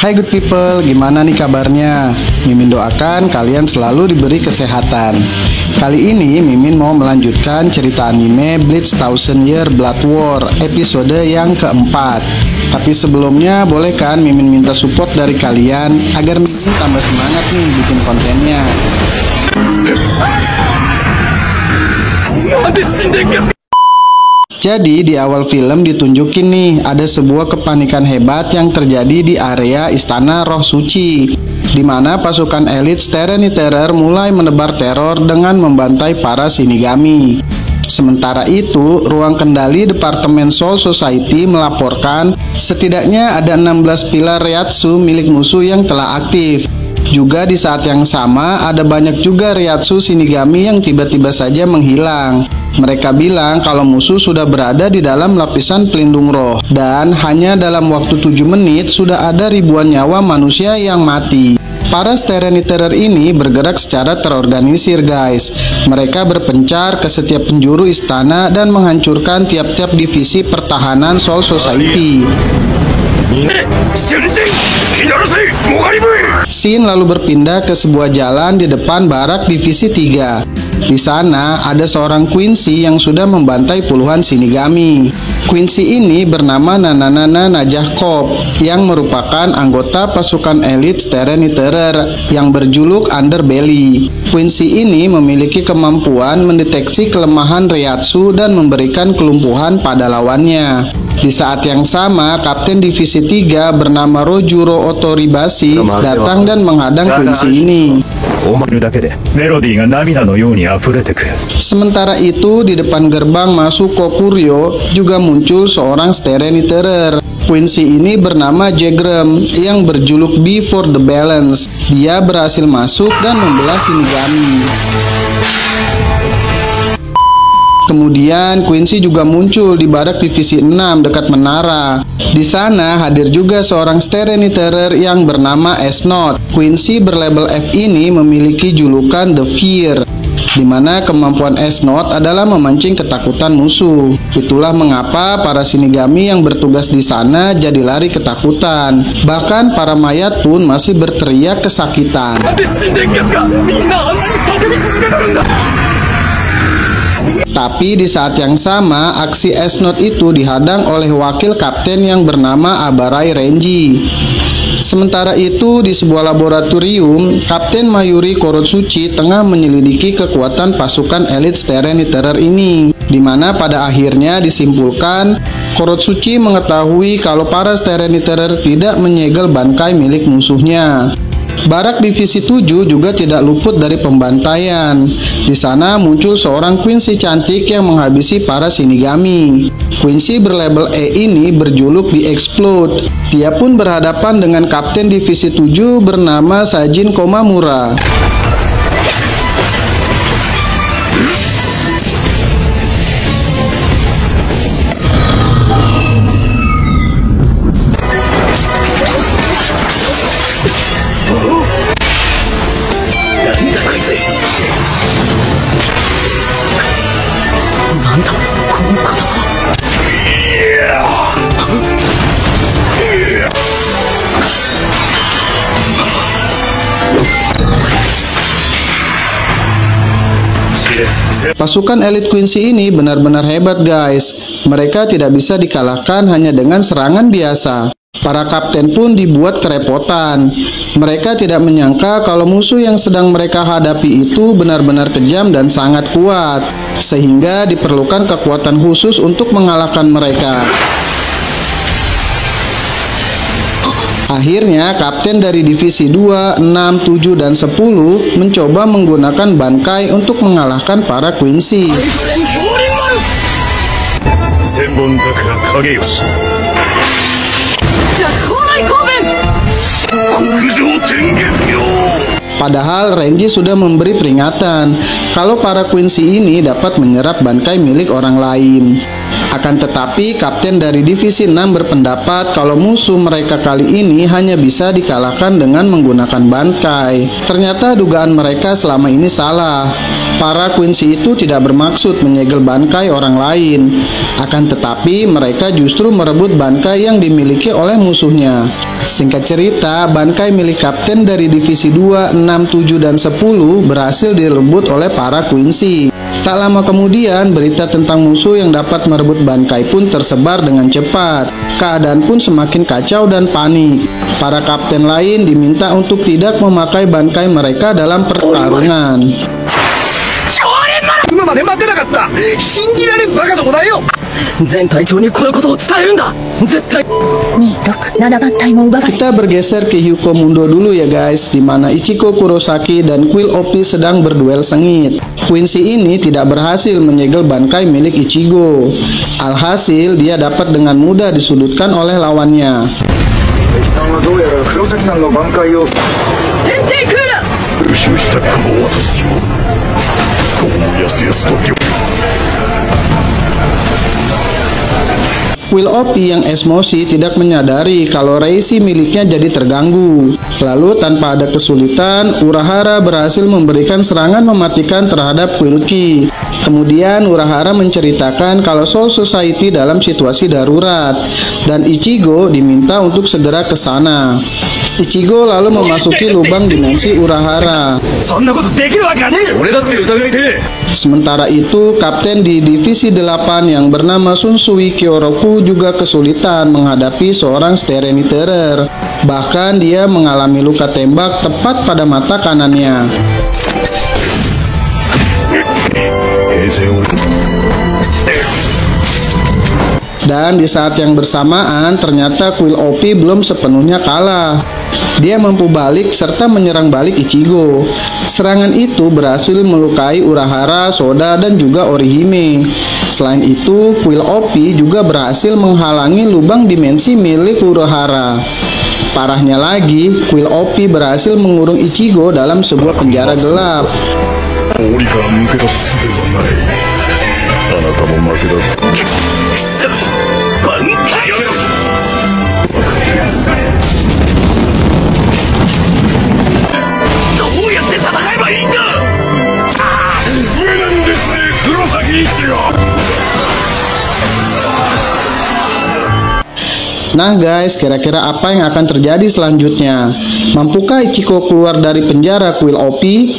Hai good people, gimana nih kabarnya? Mimin doakan kalian selalu diberi kesehatan. Kali ini Mimin mau melanjutkan cerita anime Bleach Thousand Year Blood War episode yang keempat. Tapi sebelumnya boleh kan Mimin minta support dari kalian agar Mimin tambah semangat nih bikin kontennya. Jadi di awal film ditunjukin nih ada sebuah kepanikan hebat yang terjadi di area Istana Roh Suci, di mana pasukan elit Tyranny Terror mulai menebar teror dengan membantai para Shinigami. Sementara itu, ruang kendali Departemen Soul Society melaporkan setidaknya ada 16 pilar Reiatsu milik musuh yang telah aktif. Juga di saat yang sama ada banyak juga Reiatsu Shinigami yang tiba-tiba saja menghilang. Mereka bilang kalau musuh sudah berada di dalam lapisan pelindung roh dan hanya dalam waktu 7 menit sudah ada ribuan nyawa manusia yang mati. Para Tyranny Terror ini bergerak secara terorganisir guys. Mereka berpencar ke setiap penjuru istana dan menghancurkan tiap-tiap divisi pertahanan Soul Society. Shin lalu berpindah ke sebuah jalan di depan barak divisi 3. Di sana ada seorang Quincy yang sudah membantai puluhan Shinigami. Quincy ini bernama Nananana Najah Corp yang merupakan anggota pasukan elit Tyranny Terror yang berjuluk Underbelly. Quincy ini memiliki kemampuan mendeteksi kelemahan Reiatsu dan memberikan kelumpuhan pada lawannya. Di saat yang sama, Kapten Divisi 3 bernama Rojuro Otoribashi datang dan menghadang Quincy ini. Sementara itu, di depan gerbang masuk Kokuryo juga muncul seorang Tyranny Terror. Quincy ini bernama Jagrem yang berjuluk B for the Balance. Dia berhasil masuk dan membelah Shinigami. Kemudian Quincy juga muncul di barak divisi 6 dekat menara. Di sana hadir juga seorang Tyranny Terror yang bernama S-Note. Quincy berlabel F ini memiliki julukan The Fear, di mana kemampuan S-Note adalah memancing ketakutan musuh. Itulah mengapa para Shinigami yang bertugas di sana jadi lari ketakutan. Bahkan para mayat pun masih berteriak kesakitan. Tapi di saat yang sama, aksi S-Note itu dihadang oleh wakil kapten yang bernama Abarai Renji. Sementara itu, di sebuah laboratorium, Kapten Mayuri Korotsuchi tengah menyelidiki kekuatan pasukan elit Tyranny Terror ini, di mana pada akhirnya disimpulkan Korotsuchi mengetahui kalau para Tyranny Terror tidak menyegel bangkai milik musuhnya. Barak divisi 7 juga tidak luput dari pembantaian. Di sana muncul seorang Quincy cantik yang menghabisi para Shinigami. Quincy berlabel E ini berjuluk The Explode. Dia pun berhadapan dengan Kapten divisi 7 bernama Sajin Komamura. Pasukan elit Quincy ini benar-benar hebat guys. Mereka tidak bisa dikalahkan hanya dengan serangan biasa. Para kapten pun dibuat kerepotan. Mereka tidak menyangka kalau musuh yang sedang mereka hadapi itu benar-benar kejam dan sangat kuat, sehingga diperlukan kekuatan khusus untuk mengalahkan mereka. Akhirnya, kapten dari divisi 2, 6, 7, dan 10 mencoba menggunakan bankai untuk mengalahkan para Quincy. Padahal Renji sudah memberi peringatan kalau para Quincy ini dapat menyerap bankai milik orang lain. Akan tetapi, kapten dari divisi 6 berpendapat kalau musuh mereka kali ini hanya bisa dikalahkan dengan menggunakan bankai. Ternyata dugaan mereka selama ini salah. Para Quincy itu tidak bermaksud menyegel bankai orang lain. Akan tetapi, mereka justru merebut bankai yang dimiliki oleh musuhnya. Singkat cerita, bankai milik kapten dari divisi 2, 6, 7, dan 10 berhasil direbut oleh para Quincy. Tak lama kemudian, berita tentang musuh yang dapat merebut bankai pun tersebar dengan cepat. Keadaan pun semakin kacau dan panik. Para kapten lain diminta untuk tidak memakai bankai mereka dalam pertarungan. 今まで待てなかった。信じられんバカどもだよ。全隊長にこのことを伝えるんだ。絶対。267番隊も奪われ。 Kita bergeser ke Hyuko Mundo dulu ya guys, di mana Ichigo Kurosaki dan Quill Opi sedang berduel sengit. Quincy ini tidak berhasil menyegel bankai milik Ichigo. Alhasil, dia dapat dengan mudah disudutkan oleh lawannya. Quill Opi yang emosi tidak menyadari kalau reisi miliknya jadi terganggu. Lalu tanpa ada kesulitan, Urahara berhasil memberikan serangan mematikan terhadap Quill Ki. Kemudian Urahara menceritakan kalau Soul Society dalam situasi darurat dan Ichigo diminta untuk segera ke sana. Ichigo lalu memasuki lubang dimensi Urahara. Sementara itu, kapten di divisi 8 yang bernama Sunsui Kyoroku juga kesulitan menghadapi seorang Stereniterer. Bahkan dia mengalami luka tembak tepat pada mata kanannya. Dan di saat yang bersamaan, ternyata Quill Opi belum sepenuhnya kalah. Dia mampu balik serta menyerang balik Ichigo. Serangan itu berhasil melukai Urahara, Soda, dan juga Orihime. Selain itu, Quill Opi juga berhasil menghalangi lubang dimensi milik Urahara. Parahnya lagi, Quill Opi berhasil mengurung Ichigo dalam sebuah penjara gelap. Nah guys, kira-kira apa yang akan terjadi selanjutnya? Mampukah Ichigo keluar dari penjara Quill Opi?